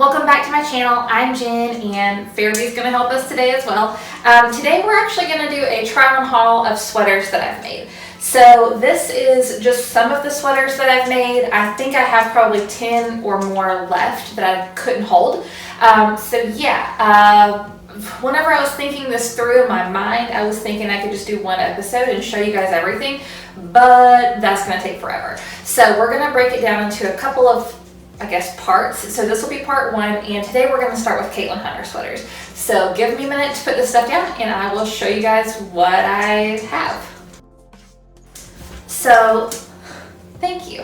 welcome back to my channel. I'm Jen and Fairby's going to help us today as well. Today we're actually going to do a try on haul of sweaters that I've made. So this is just some of the sweaters that I've made. I think I have probably 10 or more left that I couldn't hold. Whenever I was thinking this through in my mind, I was thinking I could just do one episode and show you guys everything, but that's going to take forever. So we're going to break it down into a couple of, parts. So this will be part one, and today we're going to start with Caitlin Hunter sweaters. So give me a minute to put this stuff down and I will show you guys what I have. So, thank you.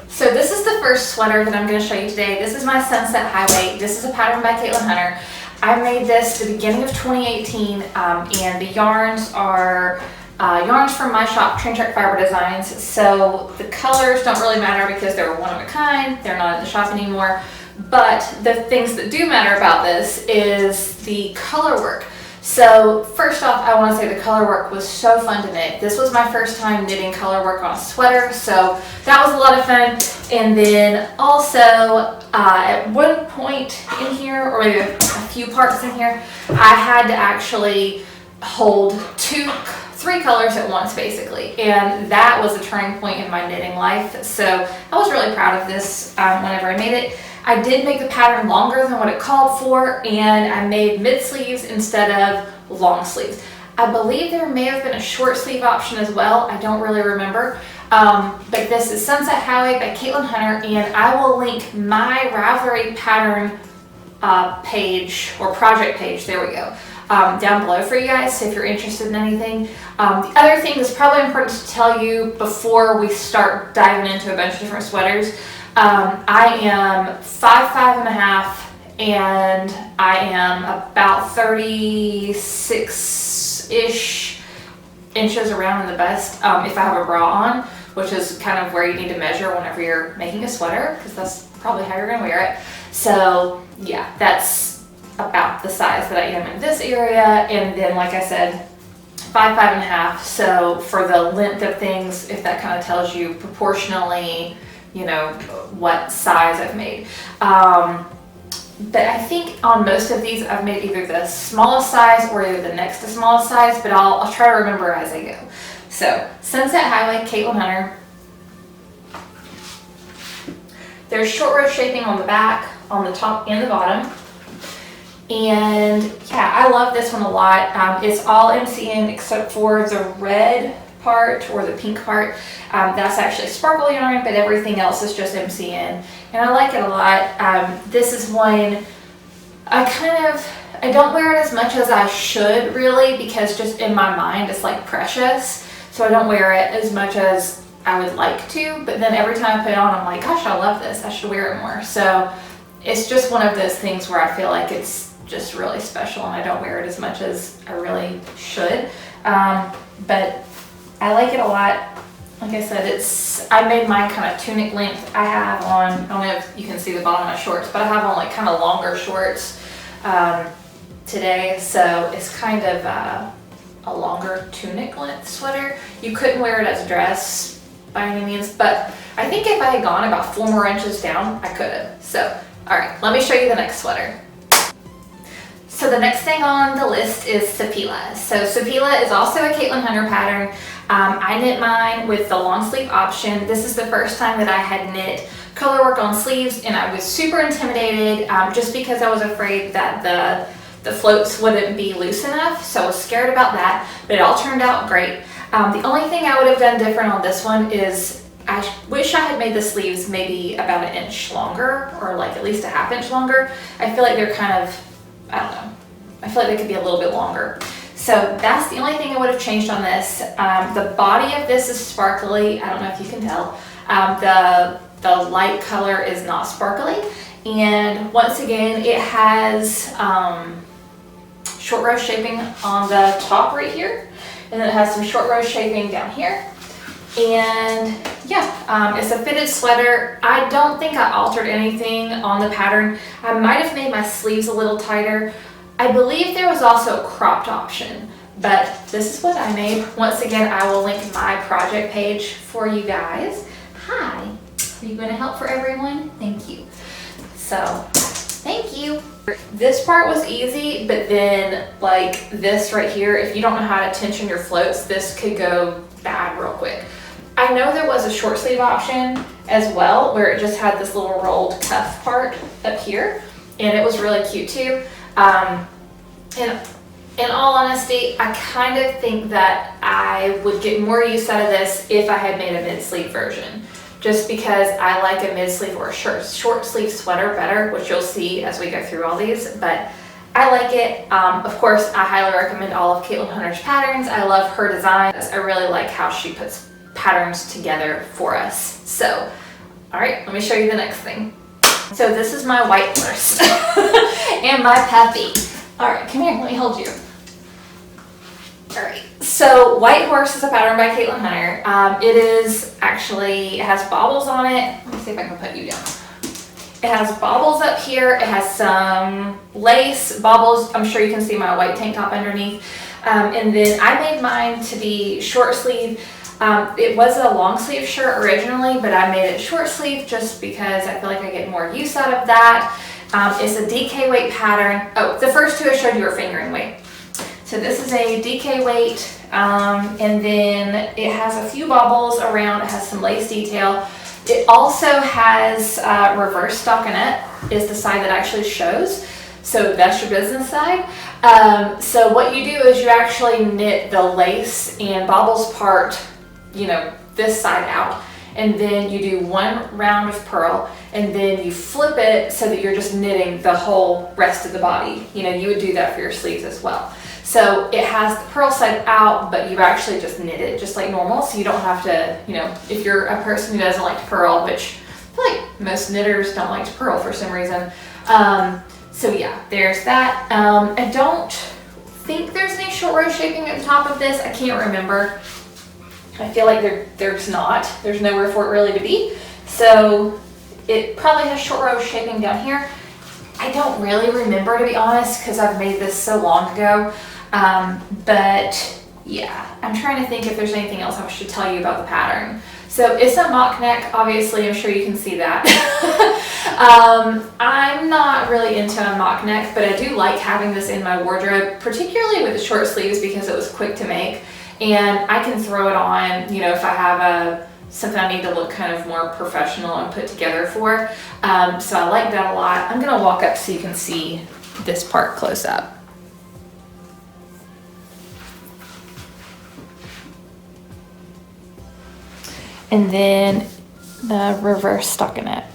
So this is the first sweater that I'm going to show you today. This is my Sunset Highway. This is a pattern by Caitlin Hunter. I made this the beginning of 2018, and the yarns are yarns from my shop, Train Track Fiber Designs. So the colors don't really matter because they're one of a kind. They're not in the shop anymore. But the things that do matter about this is the color work. So first off, I want to say the color work was so fun to knit. This was my first time knitting color work on a sweater, so that was a lot of fun. And then also at one point in here, or maybe a few parts in here, I had to actually hold three colors at once basically, and that was a turning point in my knitting life. So I was really proud of this whenever I made it. I did make the pattern longer than what it called for, and I made mid sleeves instead of long sleeves. I believe there may have been a short sleeve option as well. I don't really remember. But this is Sunset Highway by Caitlin Hunter, and I will link my Ravelry pattern page or project page, there we go, down below for you guys, so if you're interested in anything. The other thing that's probably important to tell you before we start diving into a bunch of different sweaters, I am 5'5.5", and I am about 36-ish inches around in the bust if I have a bra on, which is kind of where you need to measure whenever you're making a sweater, because that's probably how you're going to wear it. So yeah, that's about the size that I am in this area. And then, like I said, 5'5.5". So for the length of things, if that kind of tells you proportionally, you know, what size I've made. But I think on most of these I've made either the smallest size or either the next to smallest size, but I'll try to remember as I go. So Sunset Highway, Caitlin Hunter. There's short row shaping on the back, on the top and the bottom. And yeah, I love this one a lot. It's all MCN except for the red part or the pink part. That's actually sparkle yarn, but everything else is just MCN, and I like it a lot. This is one I don't wear it as much as I should really, because just in my mind it's like precious, so I don't wear it as much as I would like to, but then every time I put it on I'm like, gosh, I love this, I should wear it more. So it's just one of those things where I feel like it's just really special and I don't wear it as much as I really should, but I like it a lot. Like I said, I made mine kind of tunic length. I have on, I don't know if you can see the bottom of my shorts, but I have on like kind of longer shorts today. So it's kind of a longer tunic length sweater. You couldn't wear it as a dress by any means, but I think if I had gone about 4 more inches down, I could have. So, all right, let me show you the next sweater. So the next thing on the list is Sipila. So Sipila is also a Caitlin Hunter pattern. I knit mine with the long sleeve option. This is the first time that I had knit color work on sleeves, and I was super intimidated just because I was afraid that the floats wouldn't be loose enough. So I was scared about that, but it all turned out great. The only thing I would have done different on this one is I wish I had made the sleeves maybe about 1 inch longer, or like at least a 1/2 inch longer. I feel like they're kind of, I don't know, I feel like they could be a little bit longer. So that's the only thing I would have changed on this. The body of this is sparkly. I don't know if you can tell. The light color is not sparkly. And once again, it has short row shaping on the top right here. And then it has some short row shaping down here. And yeah, it's a fitted sweater. I don't think I altered anything on the pattern. I might have made my sleeves a little tighter. I believe there was also a cropped option, but this is what I made. Once again, I will link my project page for you guys. Hi, are you going to help for everyone? Thank you. So thank you. This part was easy, but then like this right here, if you don't know how to tension your floats, this could go bad real quick. I know there was a short sleeve option as well, where it just had this little rolled cuff part up here, and it was really cute too. And in all honesty, I kind of think that I would get more use out of this if I had made a mid-sleeve version, just because I like a mid-sleeve or a short sleeve sweater better, which you'll see as we go through all these, but I like it. Of course, I highly recommend all of Caitlin Hunter's patterns. I love her designs. I really like how she puts patterns together for us. So, all right, let me show you the next thing. So this is my Whitehorse and my puppy. All right, come here, let me hold you. All right, so Whitehorse is a pattern by Caitlin Hunter. It has baubles on it. Let me see if I can put you down. It has baubles up here. It has some lace baubles. I'm sure you can see my white tank top underneath. And then I made mine to be short sleeve. It was a long sleeve shirt originally, but I made it short sleeve just because I feel like I get more use out of that. It's a DK weight pattern. Oh, the first two I showed you were fingering weight. So this is a DK weight, and then it has a few baubles around. It has some lace detail. It also has reverse stockinette is the side that actually shows. So that's your business side. So what you do is you actually knit the lace and baubles part, you know, this side out, and then you do one round of purl, and then you flip it so that you're just knitting the whole rest of the body. You know, you would do that for your sleeves as well. So it has the purl side out, but you actually just knit it just like normal, so you don't have to, you know, if you're a person who doesn't like to purl, which I feel like most knitters don't like to purl for some reason. So yeah, there's that. I don't think there's any short row shaping at the top of this. I can't remember. I feel like there's not. There's nowhere for it really to be. So it probably has short row shaping down here. I don't really remember, to be honest, because I've made this so long ago. But yeah, I'm trying to think if there's anything else I should tell you about the pattern. So it's a mock neck, obviously, I'm sure you can see that. I'm not really into a mock neck, but I do like having this in my wardrobe, particularly with the short sleeves because it was quick to make. And I can throw it on, you know, if I have something I need to look kind of more professional and put together for. So I like that a lot. I'm gonna walk up so you can see this part close up. And then the reverse stockinette.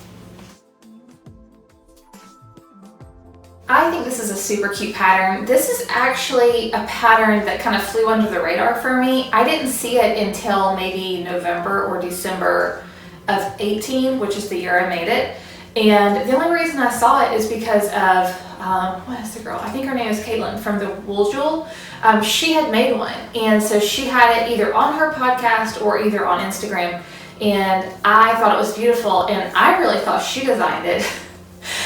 I think this is a super cute pattern. This is actually a pattern that kind of flew under the radar for me. I didn't see it until maybe November or December of 18, which is the year I made it. And the only reason I saw it is because of, what is the girl? I think her name is Caitlin from the Wool Jewel. She had made one. And so she had it either on her podcast or either on Instagram. And I thought it was beautiful. And I really thought she designed it.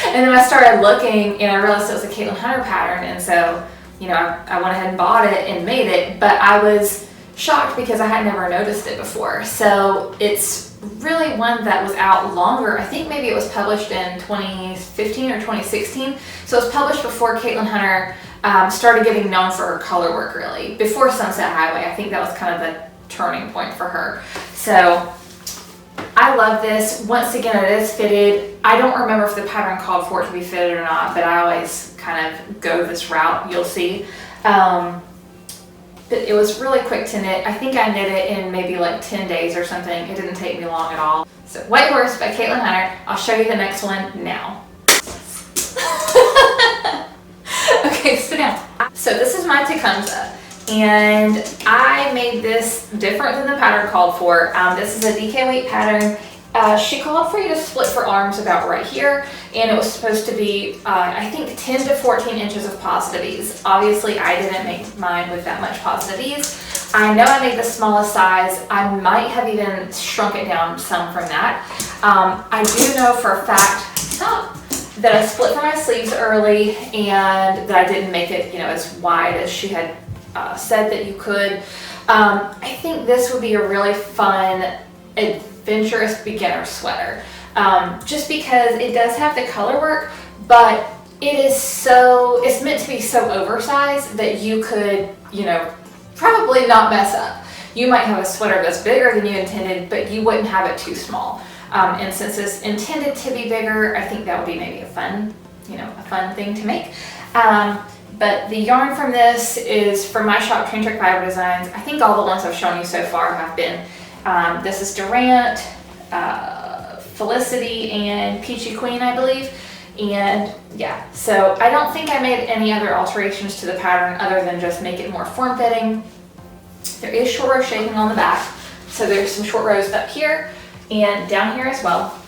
And then I started looking and I realized it was a Caitlin Hunter pattern, and so, you know, I went ahead and bought it and made it, but I was shocked because I had never noticed it before. So it's really one that was out longer. I think maybe it was published in 2015 or 2016. So it was published before Caitlin Hunter started getting known for her color work, really. Before Sunset Highway, I think that was kind of the turning point for her. So I love this. Once again, it is fitted. I don't remember if the pattern called for it to be fitted or not, but I always kind of go this route, you'll see. But it was really quick to knit. I think I knit it in maybe like 10 days or something. It didn't take me long at all. So Whitehorse by Caitlin Hunter. I'll show you the next one now. Okay, sit down. So this is my Tecumseh. And I made this different than the pattern called for. This is a DK weight pattern. She called for you to split for arms about right here, and it was supposed to be, I think, 10 to 14 inches of positive ease. Obviously, I didn't make mine with that much positive ease. I know I made the smallest size. I might have even shrunk it down some from that. I do know for a fact that I split for my sleeves early and that I didn't make it, you know, as wide as she had said that you could. I think this would be a really fun, adventurous beginner sweater. just because it does have the color work, but it's meant to be so oversized that you could, probably not mess up. You might have a sweater that's bigger than you intended, but you wouldn't have it too small. And since it's intended to be bigger, I think that would be maybe a fun thing to make. But the yarn from this is from my shop, Train Trick Fiber Designs. I think all the ones I've shown you so far have been. This is Durant, Felicity, and Peachy Queen, I believe. And yeah, so I don't think I made any other alterations to the pattern other than just make it more form-fitting. There is short row shaping on the back, so there's some short rows up here and down here as well.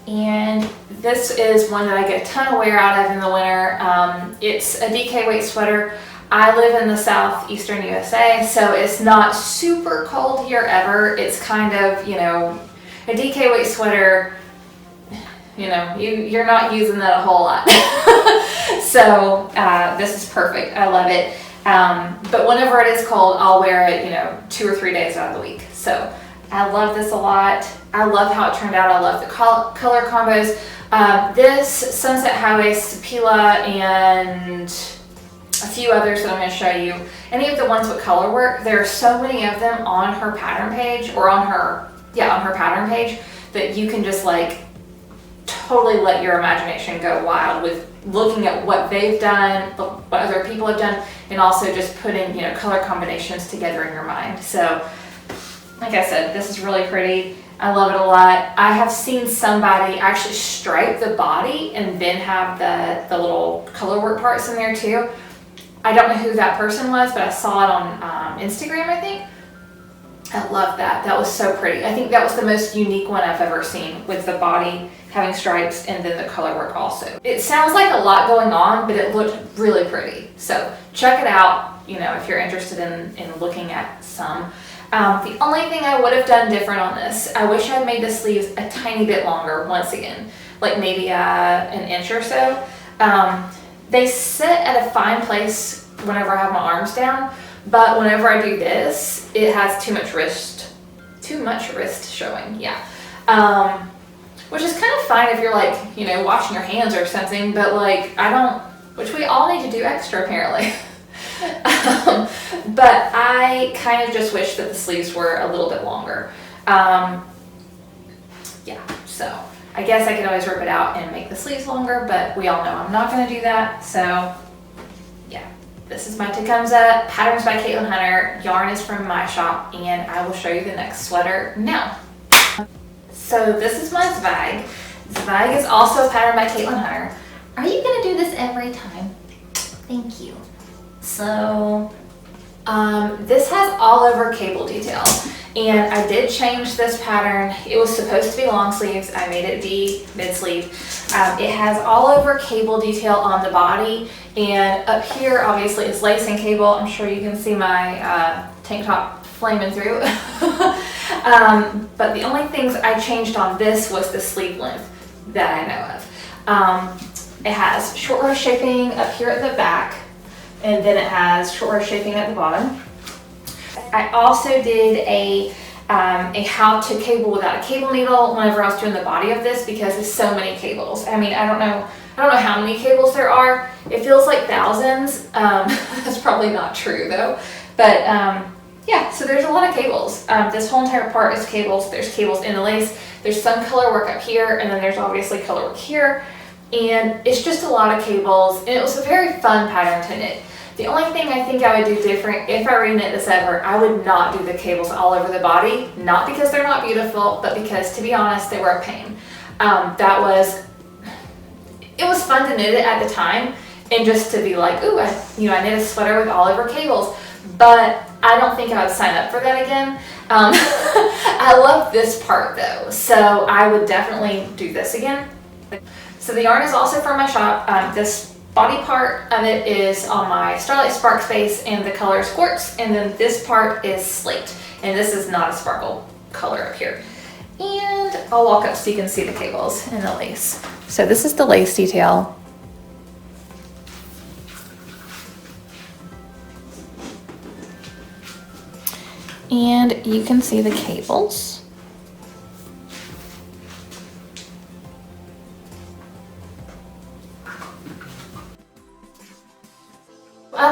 And this is one that I get a ton of wear out of in the winter. It's a DK weight sweater. I live in the southeastern USA, so it's not super cold here ever. It's kind of, a DK weight sweater, you're not using that a whole lot. So this is perfect. I love it. But whenever it is cold, I'll wear it, 2 or 3 days out of the week. So I love this a lot. I love how it turned out. I love the color combos. This Sunset Highway, Sipila, and a few others that I'm going to show you. Any of the ones with color work, there are so many of them on her pattern page, or on her pattern page, that you can just totally let your imagination go wild with looking at what they've done, what other people have done, and also just putting color combinations together in your mind. So like I said, this is really pretty. I love it a lot. I have seen somebody actually stripe the body and then have the little color work parts in there too. I don't know who that person was, but I saw it on Instagram, I think. I love that. That was so pretty. I think that was the most unique one I've ever seen, with the body having stripes and then the color work also. It sounds like a lot going on, but it looked really pretty. So check it out, if you're interested in looking at some. The only thing I would have done different on this, I wish I had made the sleeves a tiny bit longer once again, like maybe an inch or so. They sit at a fine place whenever I have my arms down, but whenever I do this, it has too much wrist showing, yeah. Which is kind of fine if you're washing your hands or something, but which we all need to do extra apparently. But I kind of just wish that the sleeves were a little bit longer. Yeah, so I guess I could always rip it out and make the sleeves longer, but we all know I'm not going to do that. So yeah, this is my Tecumseh, patterns by Caitlin Hunter. Yarn is from my shop, and I will show you the next sweater now. So this is my Zweig. Zweig is also a pattern by Caitlin Hunter. Are you going to do this every time? Thank you. So this has all over cable detail, and I did change this pattern. It was supposed to be long sleeves. I made it be mid sleeve. It has all over cable detail on the body, and up here obviously it's lace and cable. I'm sure you can see my tank top flaming through. But the only things I changed on this was the sleeve length that I know of. It has short row shaping up here at the back, and then it has short row shaping at the bottom. I also did a how to cable without a cable needle whenever I was doing the body of this, because there's so many cables. I mean, I don't know how many cables there are. It feels like thousands. That's probably not true though. But yeah, so there's a lot of cables. This whole entire part is cables. There's cables in the lace. There's some color work up here, and then there's obviously color work here. And it's just a lot of cables, and it was a very fun pattern to knit. The only thing I think I would do different if I reknit this ever, I would not do the cables all over the body, not because they're not beautiful, but because, to be honest, they were a pain. It was fun to knit it at the time, and just to be like, ooh, I knit a sweater with all over cables, but I don't think I would sign up for that again. I love this part though, so I would definitely do this again. So the yarn is also from my shop. This body part of it is on my Starlight Spark Space, and the color is quartz, and then this part is slate, and this is not a sparkle color up here. And I'll walk up so you can see the cables and the lace. So this is the lace detail. And you can see the cables.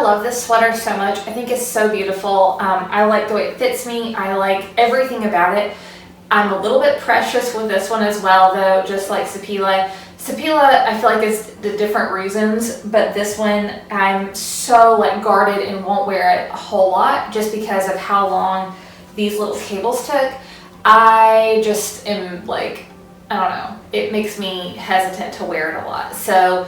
love this sweater so much. I think it's so beautiful. I like the way it fits me. I like everything about it. I'm a little bit precious with this one as well though, just like Sipila. Sipila, I feel like is the different reasons, but this one I'm so like guarded and won't wear it a whole lot just because of how long these little cables took. I just am like, I don't know, it makes me hesitant to wear it a lot. So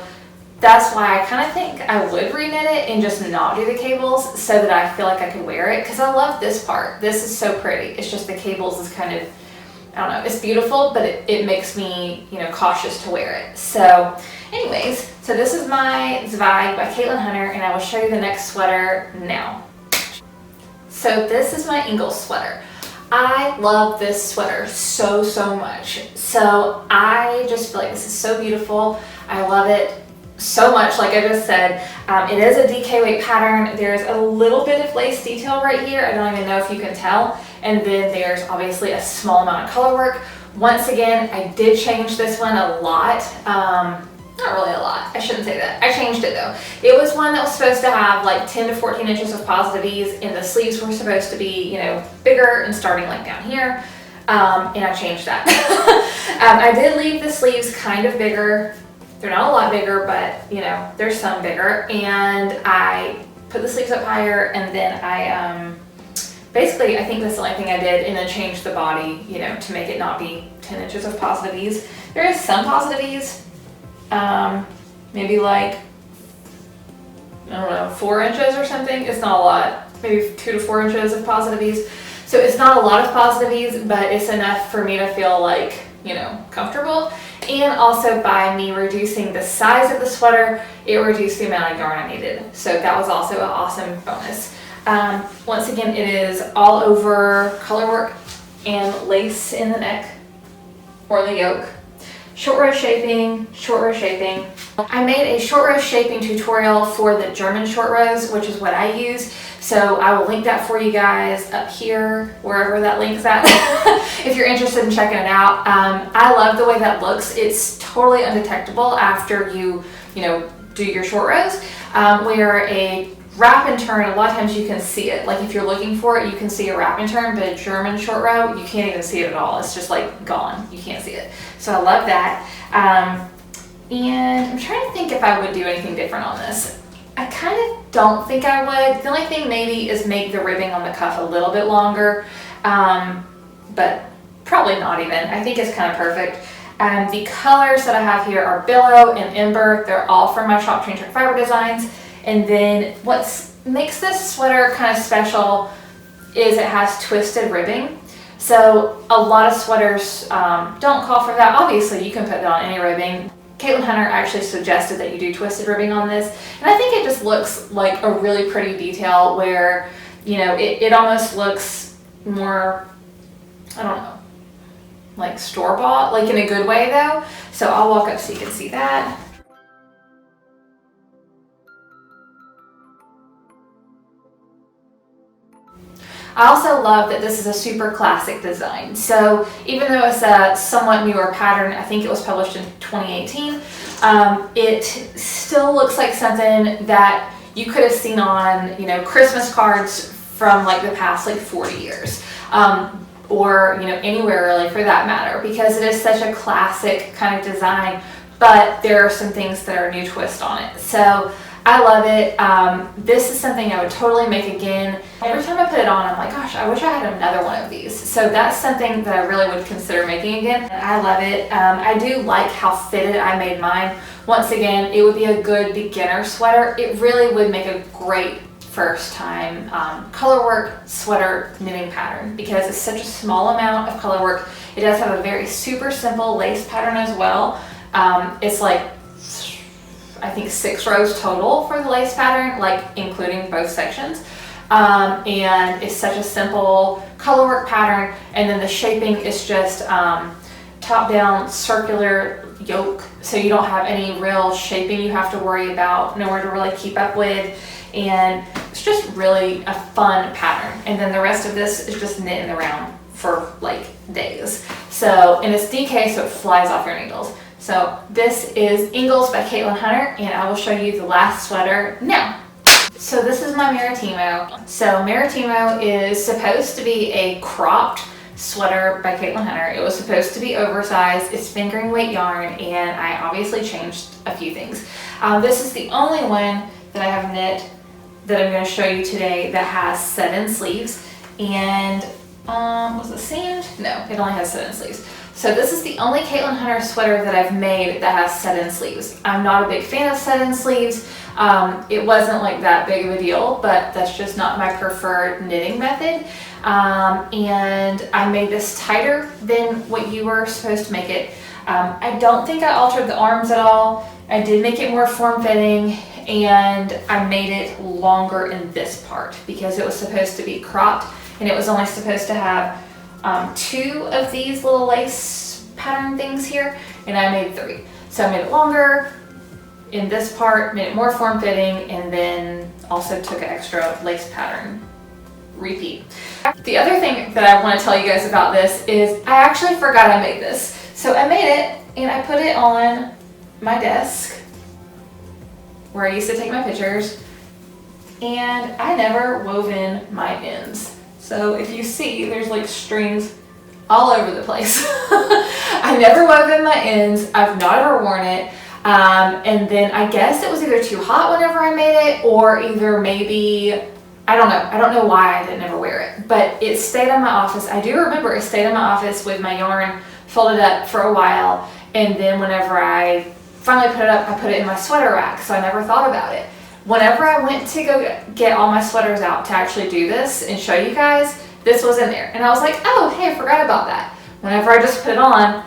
that's why I kind of think I would reknit it and just not do the cables so that I feel like I could wear it, because I love this part. This is so pretty. It's just the cables is kind of, I don't know, it's beautiful, but it makes me, you know, cautious to wear it. So anyways, so this is my Zweig by Caitlin Hunter, and I will show you the next sweater now. So this is my Ingalls sweater. I love this sweater so, so much. So I just feel like this is so beautiful. I love it so much, like I just said. It is a DK weight pattern. There's a little bit of lace detail right here. I don't even know if you can tell. And then there's obviously a small amount of color work. Once again, I did change this one a lot. Not really a lot, I shouldn't say that. I changed it though. It was one that was supposed to have like 10 to 14 inches of positive ease, and the sleeves were supposed to be, you know, bigger and starting like down here. And I changed that. I did leave the sleeves kind of bigger. They're not a lot bigger, but you know, there's some bigger. And I put the sleeves up higher, and then I basically, I think that's the only thing I did, and then changed the body, you know, to make it not be 10 inches of positive ease. There is some positive ease, maybe like, I don't know, 4 inches or something. It's not a lot, maybe 2 to 4 inches of positive ease. So it's not a lot of positive ease, but it's enough for me to feel like, you know, comfortable. And also by me reducing the size of the sweater, it reduced the amount of yarn I needed. So that was also an awesome bonus. Once again, it is all over color work and lace in the neck or the yoke. Short row shaping, short row shaping. I made a short row shaping tutorial for the German short rows, which is what I use. So I will link that for you guys up here, wherever that link's at, if you're interested in checking it out. I love the way that looks. It's totally undetectable after you know, do your short rows. Where a wrap and turn, a lot of times you can see it. Like if you're looking for it, you can see a wrap and turn, but a German short row, you can't even see it at all. It's just like gone. You can't see it. So I love that. And I'm trying to think if I would do anything different on this. I kind of don't think I would. The only thing maybe is make the ribbing on the cuff a little bit longer, but probably not even. I think it's kind of perfect. The colors that I have here are Billow and Ember. They're all from my shop Train Trick Fiber Designs. And then what makes this sweater kind of special is it has twisted ribbing. So a lot of sweaters don't call for that. Obviously you can put that on any ribbing. Caitlin Hunter actually suggested that you do twisted ribbing on this, and I think it just looks like a really pretty detail where, you know, it almost looks more, I don't know, like store-bought, like in a good way though. So I'll walk up so you can see that. I also love that this is a super classic design. So even though it's a somewhat newer pattern, I think it was published in 2018, it still looks like something that you could have seen on, you know, Christmas cards from like the past like 40 years. Or, you know, anywhere really for that matter, because it is such a classic kind of design, but there are some things that are a new twist on it. So I love it. This is something I would totally make again. Every time I put it on, I'm like, gosh, I wish I had another one of these. So that's something that I really would consider making again. I love it. I do like how fitted I made mine. Once again, it would be a good beginner sweater. It really would make a great first time color work sweater knitting pattern because it's such a small amount of color work. It does have a very super simple lace pattern as well. It's like, I think 6 rows total for the lace pattern, like including both sections. And it's such a simple color work pattern, and then the shaping is just top down circular yoke, so you don't have any real shaping you have to worry about, nowhere to really keep up with, and it's just really a fun pattern. And then the rest of this is just knitting around for like days. So, and it's DK, so it flies off your needles. So this is Ingalls by Caitlin Hunter, and I will show you the last sweater now. So this is my Maritimo. So Maritimo is supposed to be a cropped sweater by Caitlin Hunter. It was supposed to be oversized. It's fingering weight yarn, and I obviously changed a few things. This is the only one that I have knit that I'm going to show you today that has set-in sleeves. And was it seamed? No, it only has set-in sleeves. So this is the only Caitlin Hunter sweater that I've made that has set-in sleeves. I'm not a big fan of set-in sleeves. It wasn't like that big of a deal, but that's just not my preferred knitting method. And I made this tighter than what you were supposed to make it. I don't think I altered the arms at all. I did make it more form-fitting, and I made it longer in this part because it was supposed to be cropped, and it was only supposed to have 2 of these little lace pattern things here, and I made 3. So I made it longer in this part, made it more form-fitting, and then also took an extra lace pattern repeat. The other thing that I want to tell you guys about this is I actually forgot I made this. So I made it and I put it on my desk where I used to take my pictures, and I never wove in my ends. So if you see, there's like strings all over the place. I never wove in my ends. I've not ever worn it. And then I guess it was either too hot whenever I made it, or either maybe, I don't know. I don't know why I didn't ever wear it, but it stayed in my office. I do remember it stayed in my office with my yarn folded up for a while. And then whenever I finally put it up, I put it in my sweater rack. So I never thought about it. Whenever I went to go get all my sweaters out to actually do this and show you guys, this was in there. And I was like, oh, hey, I forgot about that. Whenever I just put it on,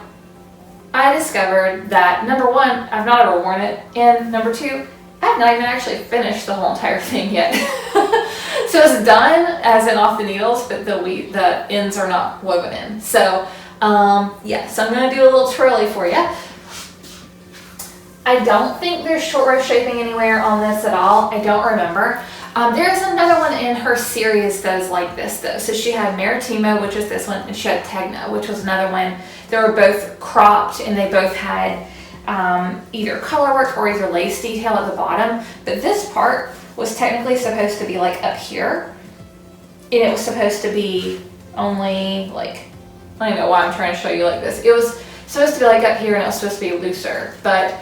I discovered that number 1, I've not ever worn it, and number 2, I've not even actually finished the whole entire thing yet. So it's done, as in off the needles, but the ends are not woven in. So yeah, so I'm going to do a little twirly for you. I don't think there's short row shaping anywhere on this at all. I don't remember. There's another one in her series that is like this though. So she had Maritimo, which is this one, and she had Tegna, which was another one. They were both cropped, and they both had either color work or either lace detail at the bottom. But this part was technically supposed to be like up here, and it was supposed to be only like, I don't know why I'm trying to show you like this. It was supposed to be like up here, and it was supposed to be looser, but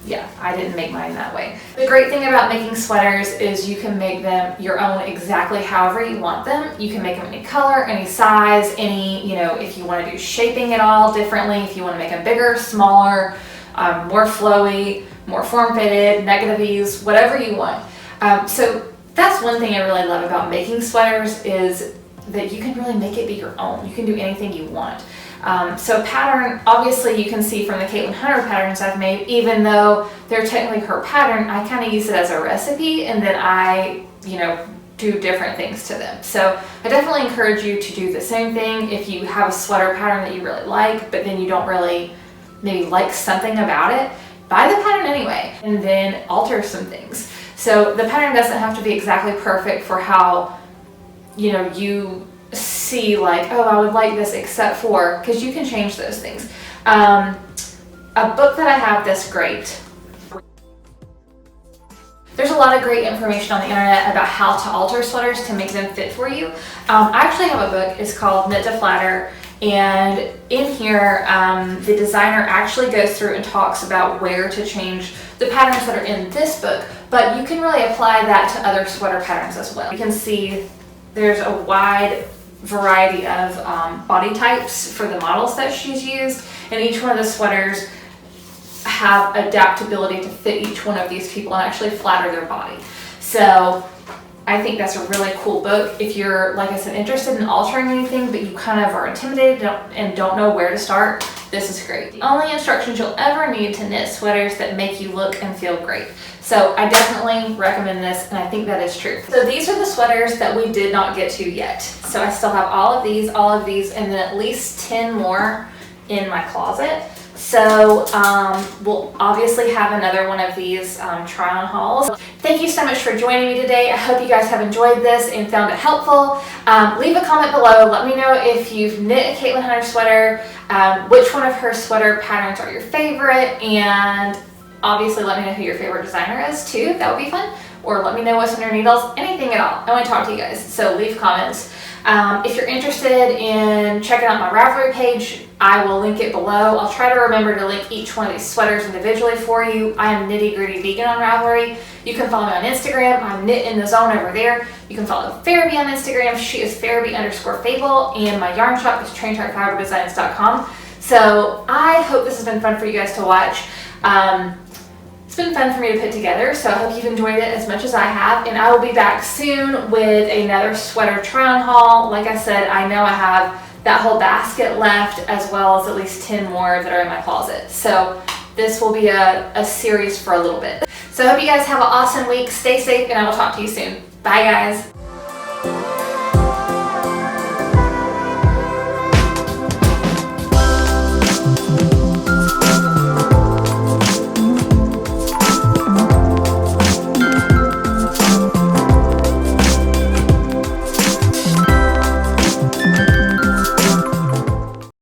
yeah, I didn't make mine that way. The great thing about making sweaters is you can make them your own exactly however you want them. You can make them any color, any size, any, you know, if you want to do shaping it all differently, if you want to make them bigger, smaller, more flowy, more form-fitted, negative ease, whatever you want. So that's one thing I really love about making sweaters is that you can really make it be your own. You can do anything you want. So pattern, obviously you can see from the Caitlin Hunter patterns I've made, even though they're technically her pattern, I kind of use it as a recipe, and then I, you know, do different things to them. So I definitely encourage you to do the same thing. If you have a sweater pattern that you really like, but then you don't really maybe like something about it, buy the pattern anyway, and then alter some things. So the pattern doesn't have to be exactly perfect for how, you know, you see like, oh, I would like this except for, because you can change those things. A book that I have that's great. There's a lot of great information on the internet about how to alter sweaters to make them fit for you. I actually have a book, it's called Knit to Flatter, and in here the designer actually goes through and talks about where to change the patterns that are in this book, but you can really apply that to other sweater patterns as well. You can see there's a wide variety of body types for the models that she's used, and each one of the sweaters have adaptability to fit each one of these people and actually flatter their body. So I think that's a really cool book. If you're, like I said, interested in altering anything, but you kind of are intimidated and don't know where to start, this is great. The only instructions you'll ever need to knit sweaters that make you look and feel great. So I definitely recommend this, and I think that is true. So these are the sweaters that we did not get to yet. So I still have all of these, and then at least 10 more in my closet. So we'll obviously have another one of these try-on hauls. Thank you so much for joining me today. I hope you guys have enjoyed this and found it helpful. Leave a comment below. Let me know if you've knit a Caitlin Hunter sweater, which one of her sweater patterns are your favorite, and obviously let me know who your favorite designer is too. That would be fun. or let me know what's on your needles, anything at all. I want to talk to you guys, so leave comments. If you're interested in checking out my Ravelry page, I will link it below. I'll try to remember to link each one of these sweaters individually for you. I am Nitty Gritty Vegan on Ravelry. You can follow me on Instagram. I'm Knit in the Zone over there. You can follow Farabee on Instagram. She is Farabee_Fable, and my yarn shop is traintrackfiberdesigns.com. So I hope this has been fun for you guys to watch. It's been fun for me to put together, so I hope you've enjoyed it as much as I have, and I will be back soon with another sweater try-on haul. Like I said, I know I have that whole basket left, as well as at least 10 more that are in my closet. So this will be a series for a little bit. So I hope you guys have an awesome week. Stay safe, and I will talk to you soon. Bye, guys.